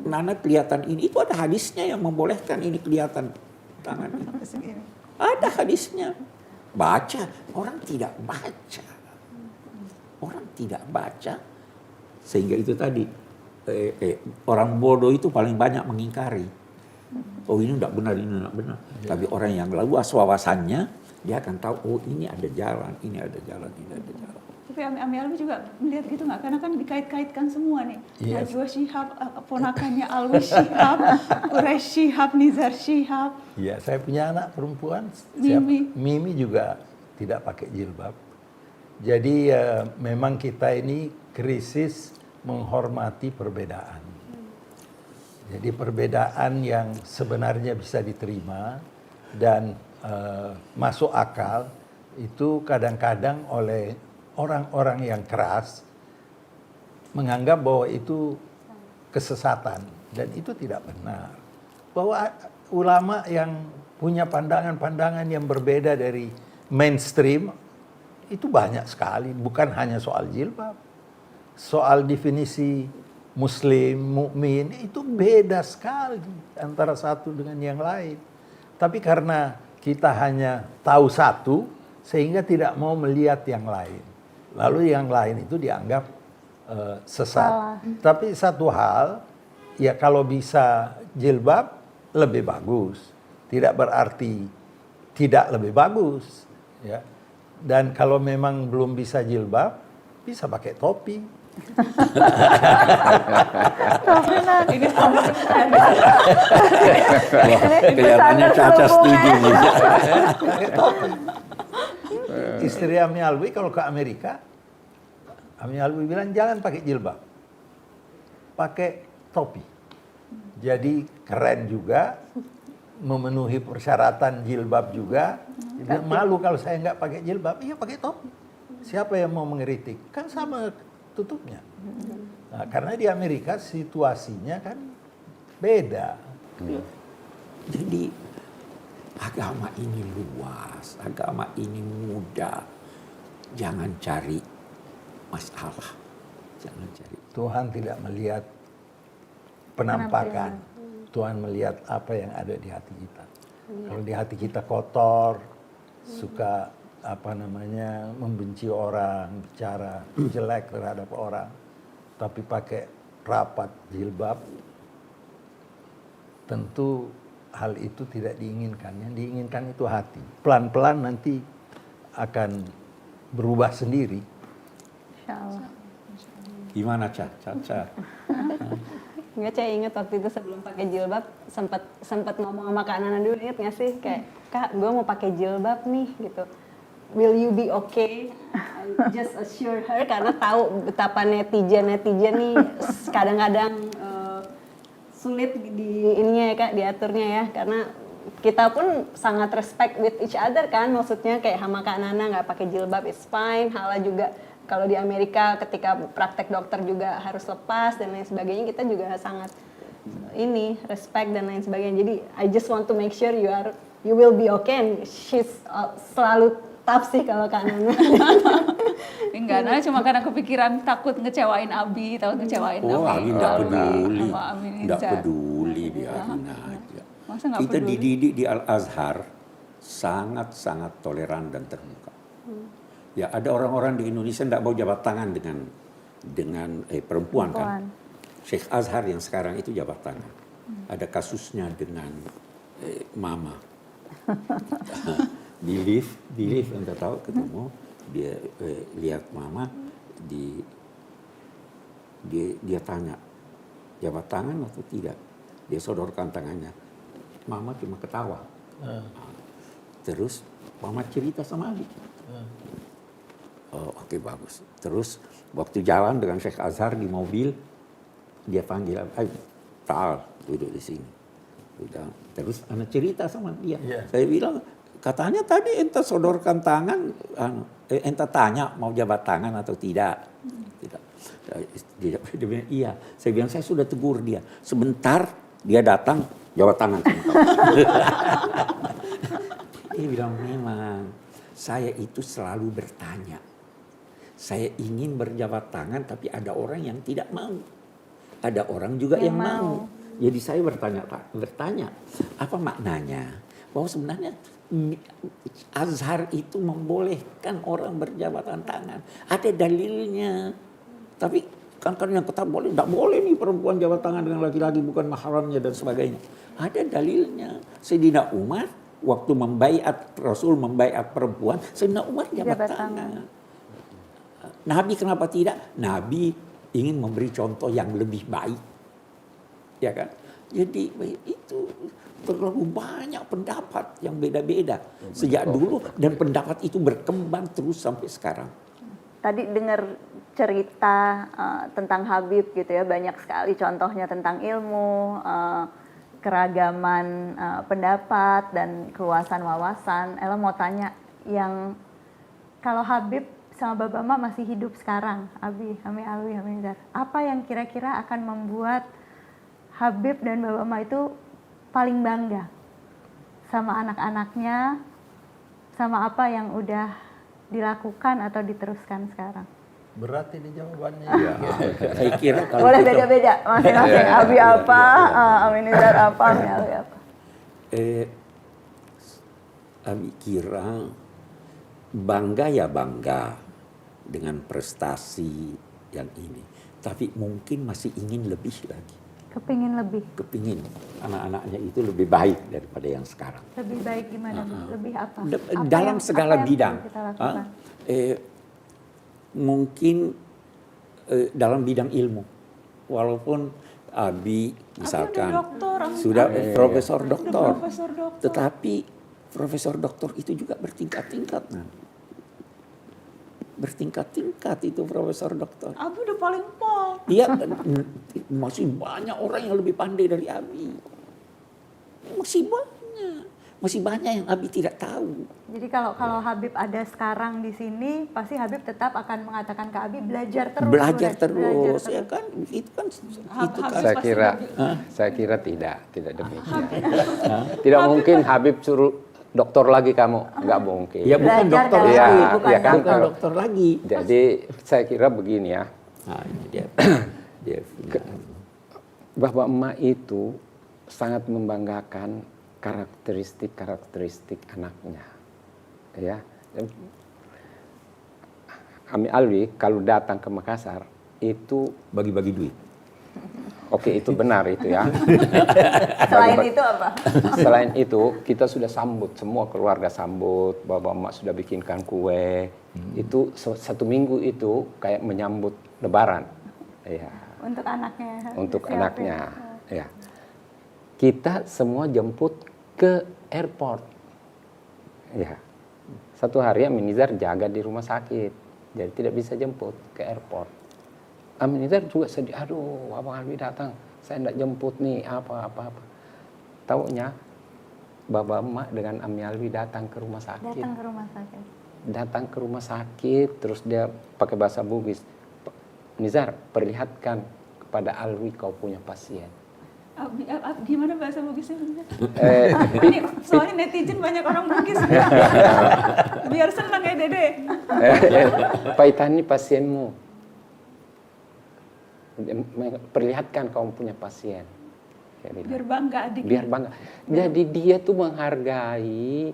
Nana kelihatan ini, itu ada hadisnya yang membolehkan ini kelihatan tangan ini. Ada hadisnya. Baca, orang tidak baca. Orang tidak baca. Sehingga itu tadi, orang bodoh itu paling banyak mengingkari. Oh ini tidak benar, ini tidak benar. Tapi orang yang luas wawasannya, dia akan tahu, oh ini ada jalan, ini ada jalan, ini ada jalan. Tapi Ami Alwi juga melihat gitu nggak? Karena kan dikait-kaitkan semua nih. Yes. Najwa Shihab, ponakannya Alwi Shihab, Quraish Shihab, Nizar Shihab. Iya, saya punya anak perempuan, Mimi. Mimi juga tidak pakai jilbab. Jadi memang kita ini krisis menghormati perbedaan. Jadi perbedaan yang sebenarnya bisa diterima dan masuk akal itu kadang-kadang oleh orang-orang yang keras menganggap bahwa itu kesesatan dan itu tidak benar. Bahwa ulama yang punya pandangan-pandangan yang berbeda dari mainstream itu banyak sekali, bukan hanya soal jilbab. Soal definisi muslim, mukmin itu beda sekali antara satu dengan yang lain. Tapi karena kita hanya tahu satu sehingga tidak mau melihat yang lain. Lalu yang lain itu dianggap sesat. Tapi satu hal, ya kalau bisa jilbab lebih bagus. Tidak berarti tidak lebih bagus. Ya. Dan kalau memang belum bisa jilbab, bisa pakai topi. Ini sama Kelihatannya Caca setuju nih. Pakai topi. Istri Ami Alwi kalau ke Amerika, Ami Alwi bilang jangan pakai jilbab, pakai topi. Jadi keren juga, memenuhi persyaratan jilbab juga. Dia bilang, malu kalau saya nggak pakai jilbab, iya pakai topi. Siapa yang mau mengeritik? Kan sama tutupnya. Nah, karena di Amerika situasinya kan beda. Jadi agama ini luas, agama ini mudah. Jangan cari masalah. Jangan cari. Tuhan tidak melihat penampakan. Tuhan melihat apa yang ada di hati kita. Kalau di hati kita kotor, suka membenci orang, bicara jelek terhadap orang, tapi pakai rapat jilbab, tentu hal itu tidak diinginkan. Yang diinginkan itu hati. Pelan-pelan nanti akan berubah sendiri. Insyaallah. Gimana Caca? Nggak, saya ingat waktu itu sebelum pakai jilbab sempat ngomong sama Kak Nana dulu, inget nggak sih kayak Kak gue mau pakai jilbab nih gitu, will you be okay? I just assure her karena tahu betapa netizen nih kadang-kadang sulit di ininya ya Kak, diaturnya ya, karena kita pun sangat respect with each other kan, maksudnya kayak sama Kak Nana nggak pakai jilbab it's fine, Hala juga kalau di Amerika ketika praktek dokter juga harus lepas dan lain sebagainya, kita juga sangat respect dan lain sebagainya. Jadi I just want to make sure you will be okay. And she's selalu Tough sih kalau Kak Nana. Enggak, Nana cuma karena kepikiran takut ngecewain Abi, takut ngecewain Oh, Abi nggak peduli, sama Abi nggak Nizar. peduli, biarin aja. Masa nggak Kita peduli? dididik di Al Azhar sangat toleran dan terbuka. Ya ada orang-orang di Indonesia tidak mau jabat tangan dengan perempuan kan. Sheikh Azhar yang sekarang itu jabat tangan. Ada kasusnya dengan Mama. Di lift Anda tahu ketemu dia lihat Mama dia tanya jabat tangan atau tidak. Dia sodorkan tangannya. Mama cuma ketawa. Terus Mama cerita sama Abi. Oh, oke, bagus. Terus waktu jalan dengan Sheikh Azhar di mobil, dia panggil, Ta'al, duduk di sini. Udah. Terus anak cerita sama dia. Yeah. Saya bilang, katanya tadi ente sodorkan tangan, ente tanya mau jabat tangan atau tidak. Tidak. Dia bilang, iya. Saya bilang, saya sudah tegur dia. Sebentar dia datang, jabat tangan sama kamu. Dia bilang, memang saya itu selalu bertanya. Saya ingin berjabat tangan tapi ada orang yang tidak mau. Ada orang juga yang mau. Jadi saya bertanya, apa maknanya? Bahwa sebenarnya Azhar itu membolehkan orang berjabatan tangan. Ada dalilnya. Tapi kan yang kata boleh, tidak boleh nih perempuan jabat tangan dengan laki-laki bukan mahramnya dan sebagainya. Ada dalilnya. Sayyidina Umar waktu Rasul membaiat perempuan, Sayyidina Umar jabat tangan. Nabi kenapa tidak? Nabi ingin memberi contoh yang lebih baik. Ya kan? Jadi itu terlalu banyak pendapat yang beda-beda sejak dulu dan pendapat itu berkembang terus sampai sekarang. Tadi dengar cerita tentang Habib gitu ya, banyak sekali contohnya tentang ilmu, keragaman pendapat dan keluasan wawasan. Ella mau tanya, yang kalau Habib sama Baba Ma masih hidup sekarang, Abi, Ami Alwi, Ami Nizar, apa yang kira-kira akan membuat Habib dan Baba Ma itu paling bangga sama anak-anaknya, sama apa yang udah dilakukan atau diteruskan sekarang? Berat ini jawabannya. Ya, saya kira kalau Boleh kita- beda-beda masing-masing. Abi apa, Ami Nizar apa, Ami Alwi apa? Abi kira bangga ya bangga dengan prestasi yang ini. Tapi mungkin masih ingin lebih lagi. Kepingin lebih. Kepingin anak-anaknya itu lebih baik daripada yang sekarang. Lebih baik gimana? Lebih apa? Dalam segala apa yang bidang. perlu kita lakukan? Mungkin dalam bidang ilmu. Walaupun Abi misalkan sudah profesor doktor. Tetapi profesor doktor itu juga bertingkat-tingkat. Bertingkat-tingkat itu profesor doktor. Abi udah paling pol. Iya, masih banyak orang yang lebih pandai dari Abi. Masih banyak yang Abi tidak tahu. Jadi kalau Habib ada sekarang di sini, pasti Habib tetap akan mengatakan ke Abi belajar terus. Belajar terus, ya kan? Itu kan Saya kira tidak demikian. Tidak mungkin Habib suruh dokter lagi kamu, nggak mungkin. ya bukan Belajar dokter dalam lagi, hidup, bukan bukan dokter. dokter lagi. Jadi saya kira begini ya, Nah, ini dia punya. bahwa emak itu sangat membanggakan karakteristik anaknya, ya. Ami Alwi kalau datang ke Makassar itu Bagi-bagi duit. oke, itu benar itu ya. Selain itu apa? Selain itu kita sudah sambut, semua keluarga sambut, bapak emak sudah bikinkan kue. Itu satu minggu itu kayak menyambut Lebaran, ya. Untuk anaknya. Untuk siapin. anaknya, ya. Kita semua jemput ke airport, ya. Satu hari Amin Nizar jaga di rumah sakit, jadi tidak bisa jemput ke airport. Amin Nizar juga sedih, aduh Abang Alwi datang, saya tidak jemput nih, apa. Taunya Baba Emak dengan Ami Alwi datang ke rumah sakit. Datang ke rumah sakit, terus dia pakai bahasa Bugis. Nizar, perlihatkan kepada Alwi kau punya pasien. Gimana bahasa Bugisnya? Eh, Ini soalnya netizen banyak orang Bugis. Biar senang ya Dede. Paitani pasienmu. Perlihatkan kamu punya pasien. Biar bangga adik. Biar bangga. Jadi dia tuh menghargai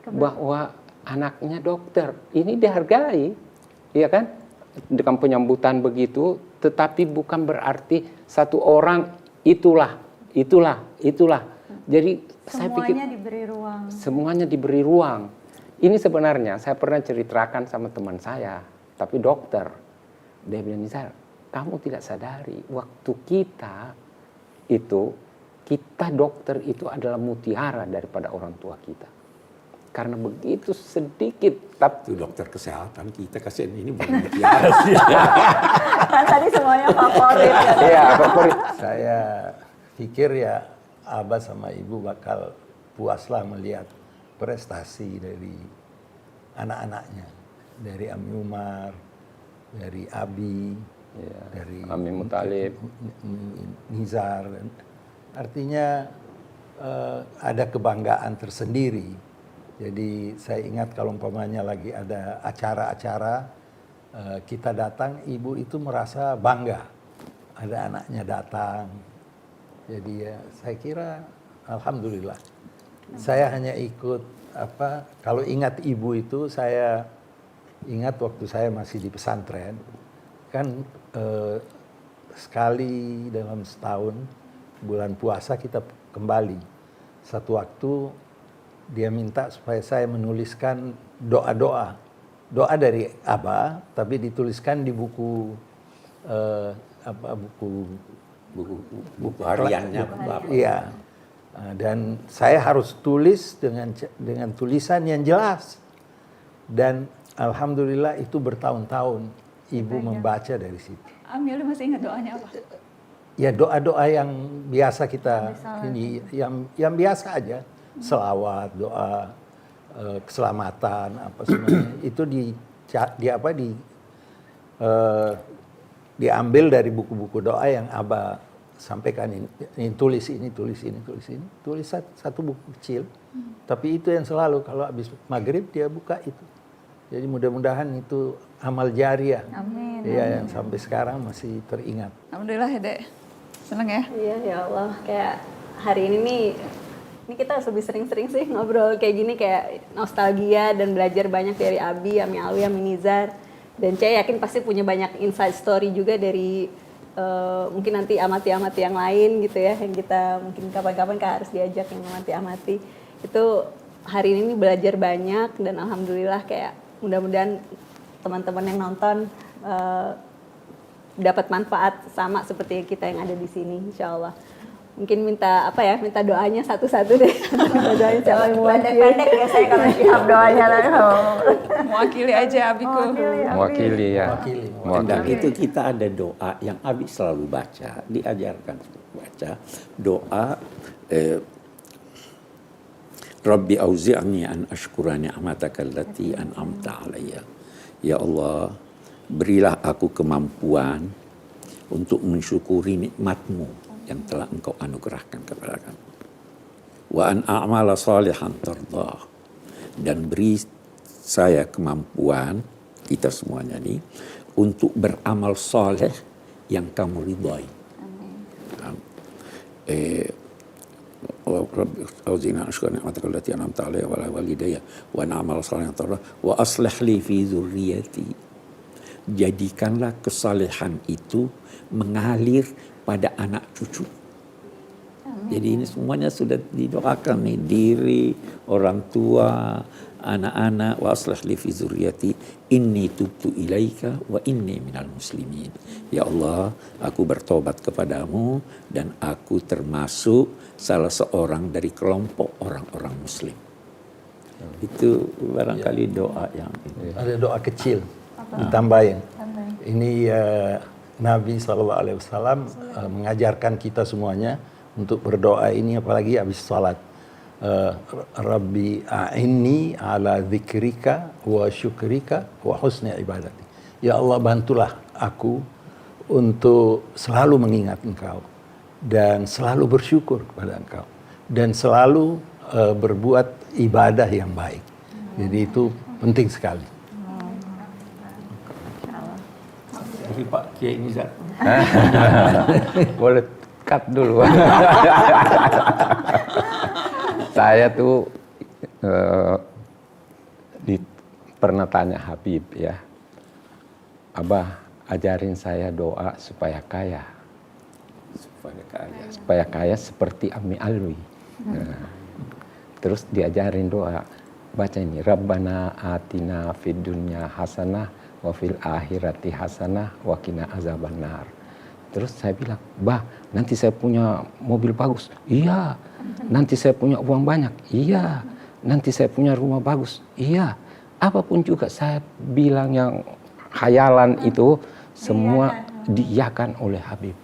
bahwa anaknya dokter. Ini dihargai, iya kan? Dengan penyambutan begitu, tetapi bukan berarti satu orang itulah. Jadi saya pikir Semuanya diberi ruang. semuanya diberi ruang. Ini sebenarnya saya pernah ceritakan sama teman saya, tapi dokter. Dia bilang, Nizar, kamu tidak sadari waktu kita dokter itu adalah mutiara daripada orang tua kita. Karena begitu sedikit, Itu dokter kesehatan kita kasihan ini bukan mutiara sih. Kan tadi semuanya favorit. ya favorit. Saya pikir ya Abah sama Ibu bakal puaslah melihat prestasi dari anak-anaknya. Dari Ami Umar, dari Abi, dari Ami Mutalib. Nizar. Artinya ada kebanggaan tersendiri. Jadi saya ingat kalau umpamanya lagi ada acara-acara, kita datang, ibu itu merasa bangga. Ada anaknya datang. Jadi ya saya kira alhamdulillah. Saya hanya ikut kalau ingat ibu itu saya ingat waktu saya masih di pesantren. Kan sekali dalam setahun bulan puasa kita kembali. Satu waktu dia minta supaya saya menuliskan doa-doa. Doa dari Abah, tapi dituliskan di buku buku hariannya Bapak. Iya. Dan saya harus tulis dengan tulisan yang jelas. Dan alhamdulillah itu bertahun-tahun ibu membaca dari situ. Amil masih ingat doanya apa? Ya doa-doa yang biasa kita ini, yang biasa aja. Selawat, doa keselamatan, apa semuanya itu diambil dari buku-buku doa yang Abah sampaikan ini tulis ini, tulis satu buku kecil. Tapi itu yang selalu kalau habis maghrib dia buka itu. Jadi mudah-mudahan itu amal jariah. Amin. Ya, yang sampai sekarang masih teringat. Alhamdulillah ya Dek. Seneng ya? Iya, ya Allah. Kayak hari ini kita harus lebih sering-sering sih ngobrol kayak gini, kayak nostalgia dan belajar banyak dari Abi, Ami Alwi, Ami Nizar. Dan saya yakin pasti punya banyak inside story juga dari mungkin nanti amati-amati yang lain gitu ya, yang kita mungkin kapan-kapan harus diajak yang amati-amati. Itu hari ini belajar banyak dan alhamdulillah kayak mudah-mudahan teman-teman yang nonton dapat manfaat sama seperti kita yang ada di sini, insya Allah. Mungkin minta doanya satu-satu deh. Minta doanya siapa yang Pendek-pendek ya saya kalau Syihab doanya lah. Mewakili aja Abiku. Mewakili ya. Dan itu kita ada doa yang Abi selalu baca, diajarkan baca doa Rabbi auzi'ni an ashkura ni'mataka allati an'amta alayya. Ya Allah, berilah aku kemampuan untuk mensyukuri nikmat-Mu yang telah Engkau anugerahkan kepada kami. Wa an a'mala salihan tardah, dan beri saya kemampuan, kita semuanya ini, untuk beramal saleh yang Kamu ridhai. Rabbi auzina ashkura ni'mataka allati an'amta 'alayya wa 'ala walidayya wa an a'mala salihan tardah wa aslih li fi dzurriyyati. Jadikanlah kesalehan itu mengalir pada anak cucu. Jadi ini semuanya sudah didoakan nih, diri, orang tua, anak-anak. Wa aslih li fi dzurriyyati inni tubtu ilaika wa inni minal muslimin. Ya Allah, aku bertobat kepadamu dan aku termasuk salah seorang dari kelompok orang-orang muslim. Itu barangkali doa yang ini. Ada doa kecil ditambahin. Ini Nabi SAW mengajarkan kita semuanya untuk berdoa ini, apalagi habis salat. Rabbi a'inni ala dzikrika wa syukrika wa husni ibadati. Ya Allah, bantulah aku untuk selalu mengingat Engkau dan selalu bersyukur kepada Engkau dan selalu berbuat ibadah yang baik. Jadi itu penting sekali. Jadi Pak Kiai Nizar. Boleh cut dulu. Saya tuh pernah tanya Habib ya, Abah ajarin saya doa supaya kaya. Supaya kaya seperti Ami Alwi. Nah, terus diajarin doa, baca ini, Rabbana atina fid dunya hasanah wa fil akhirati hasanah wa qina azabannar. Terus saya bilang, bah, nanti saya punya mobil bagus. Iya. Nanti saya punya uang banyak. Iya. Nanti saya punya rumah bagus. Iya. Apapun juga saya bilang yang khayalan itu semua diiyakan oleh Habib.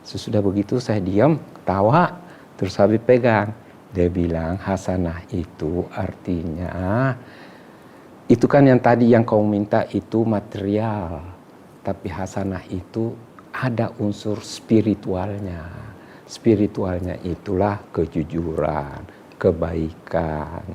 Sesudah begitu saya diam, ketawa, terus Habib pegang. Dia bilang hasanah itu artinya, itu kan yang tadi yang kau minta itu material. Tapi hasanah itu ada unsur spiritualnya. Spiritualnya itulah kejujuran, kebaikan,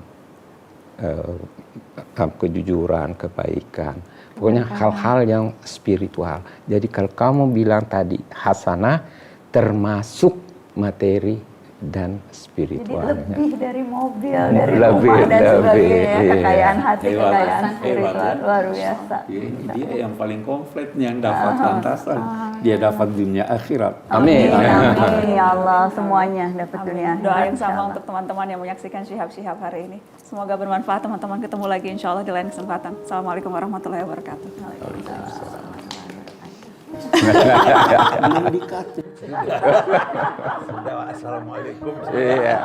kebaikan. Pokoknya hal-hal yang spiritual. Jadi kalau kamu bilang tadi hasanah termasuk materi dan spiritualnya. Jadi lebih dari mobil, dari rumah dan sebagainya, kekayaan hati, kekayaan spiritual, luar biasa. Ini dia yang paling komplit yang dapat lantasan. Dia dapat dunia akhirat. Amin. Amin, ya Allah, semuanya dapat dunia. Doa yang sama untuk teman-teman yang menyaksikan Syihab hari ini. Semoga bermanfaat teman-teman. Ketemu lagi insya Allah di lain kesempatan. Assalamualaikum warahmatullahi wabarakatuh. Belum dikat. Assalamualaikum. Iya.